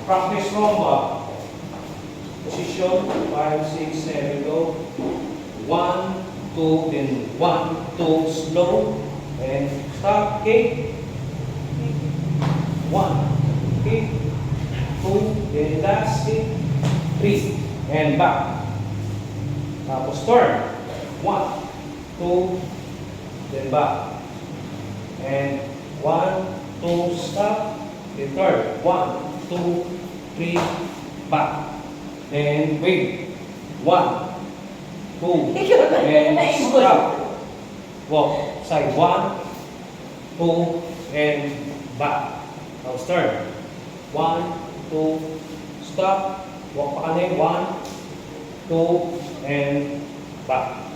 Practice Roomba. Position, 5, 6, 7, go. 1, 2, then 1, 2, slow, and stop, kick. 1, kick. 2, then last kick. 3, and back. Tapos turn. 1, 2, then back. And 1, 2, stop, then turn. 1, 2, 3, back. Then wait. 1, 2, and stop. Walk. Side 1, 2, and back. Now turn. 1, 2, stop. Walk pa kanin. 1, 2, and back.